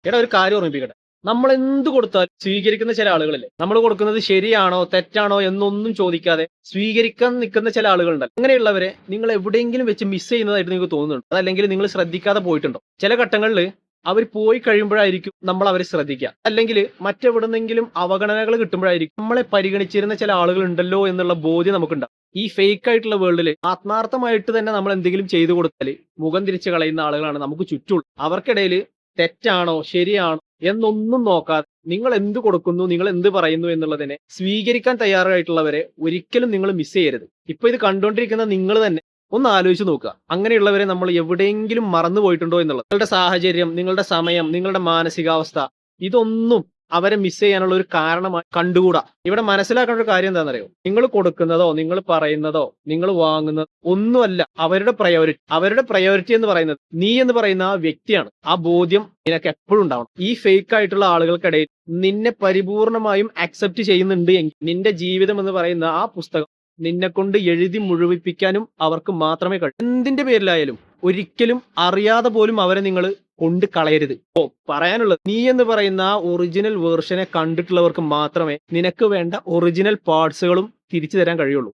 എടാ ഒരു കാര്യം ഓർമ്മിപ്പിക്കട്ടെ. നമ്മൾ എന്ത് കൊടുത്താലും സ്വീകരിക്കുന്ന ചില ആളുകളില്ലേ, നമ്മൾ കൊടുക്കുന്നത് ശരിയാണോ തെറ്റാണോ എന്നൊന്നും ചോദിക്കാതെ സ്വീകരിക്കാൻ നിൽക്കുന്ന ചില ആളുകളുണ്ട്. അങ്ങനെയുള്ളവരെ നിങ്ങൾ എവിടെയെങ്കിലും വെച്ച് മിസ് ചെയ്യുന്നതായിട്ട് നിങ്ങൾക്ക് തോന്നുന്നുണ്ടോ? അതല്ലെങ്കിൽ നിങ്ങൾ ശ്രദ്ധിക്കാതെ പോയിട്ടുണ്ടോ? ചില ഘട്ടങ്ങളിൽ അവർ പോയി കഴിയുമ്പോഴായിരിക്കും നമ്മൾ അവരെ ശ്രദ്ധിക്കുക, അല്ലെങ്കിൽ മറ്റെവിടുന്നെങ്കിലും അവഗണനകൾ കിട്ടുമ്പോഴായിരിക്കും നമ്മളെ പരിഗണിച്ചിരുന്ന ചില ആളുകൾ ഉണ്ടല്ലോ എന്നുള്ള ബോധ്യം നമുക്കുണ്ടാവും. ഈ ഫേക്ക് ആയിട്ടുള്ള വേൾഡിൽ ആത്മാർത്ഥമായിട്ട് തന്നെ നമ്മൾ എന്തെങ്കിലും ചെയ്തു കൊടുത്താൽ മുഖം തിരിച്ചു കളയുന്ന ആളുകളാണ് നമുക്ക് ചുറ്റുമുള്ളത്. അവർക്കിടയിൽ തെറ്റാണോ ശരിയാണോ എന്നൊന്നും നോക്കാതെ നിങ്ങൾ എന്ത് കൊടുക്കുന്നു, നിങ്ങൾ എന്ത് പറയുന്നു എന്നുള്ളതിനെ സ്വീകരിക്കാൻ തയ്യാറായിട്ടുള്ളവരെ ഒരിക്കലും നിങ്ങൾ മിസ് ചെയ്യരുത്. ഇപ്പൊ ഇത് കണ്ടുകൊണ്ടിരിക്കുന്ന നിങ്ങൾ തന്നെ ഒന്ന് ആലോചിച്ച് നോക്കുക. അങ്ങനെയുള്ളവരെ നമ്മൾ എവിടെയെങ്കിലും മറന്നു പോയിട്ടുണ്ടോ എന്നുള്ളത്. നിങ്ങളുടെ സാഹചര്യം, നിങ്ങളുടെ സമയം, നിങ്ങളുടെ മാനസികാവസ്ഥ, ഇതൊന്നും അവരെ മിസ് ചെയ്യാനുള്ള ഒരു കാരണമായി കണ്ടുകൂടാ. ഇവിടെ മനസ്സിലാക്കേണ്ട ഒരു കാര്യം എന്താണെന്നറിയോ? നിങ്ങൾ കൊടുക്കുന്നതോ നിങ്ങൾ പറയുന്നതോ നിങ്ങൾ വാങ്ങുന്നതോ ഒന്നുമല്ല അവരുടെ പ്രയോറിറ്റി. അവരുടെ പ്രയോറിറ്റി എന്ന് പറയുന്നത് നീ എന്ന് പറയുന്ന ആ വ്യക്തിയാണ്. ആ ബോധ്യം നിനക്ക് എപ്പോഴും ഉണ്ടാവണം. ഈ ഫേക്ക് ആയിട്ടുള്ള ആളുകൾക്കിടയിൽ നിന്നെ പരിപൂർണമായും അക്സെപ്റ്റ് ചെയ്യുന്നുണ്ട് എങ്കിൽ നിന്റെ ജീവിതം എന്ന് പറയുന്ന ആ പുസ്തകം നിന്നെ കൊണ്ട് എഴുതി മുഴുവിപ്പിക്കാനും അവർക്ക് മാത്രമേ കഴിയൂ. എന്തിന്റെ പേരിലായാലും ഒരിക്കലും അറിയാതെ പോലും അവരെ നിങ്ങൾ കൊണ്ട് കളയരുത്. പറയാനുള്ളത്, നീ എന്ന് പറയുന്ന ആ ഒറിജിനൽ വേർഷനെ കണ്ടിട്ടുള്ളവർക്ക് മാത്രമേ നിനക്ക് വേണ്ട ഒറിജിനൽ പാർട്സുകളും തിരിച്ചു തരാൻ കഴിയുള്ളൂ.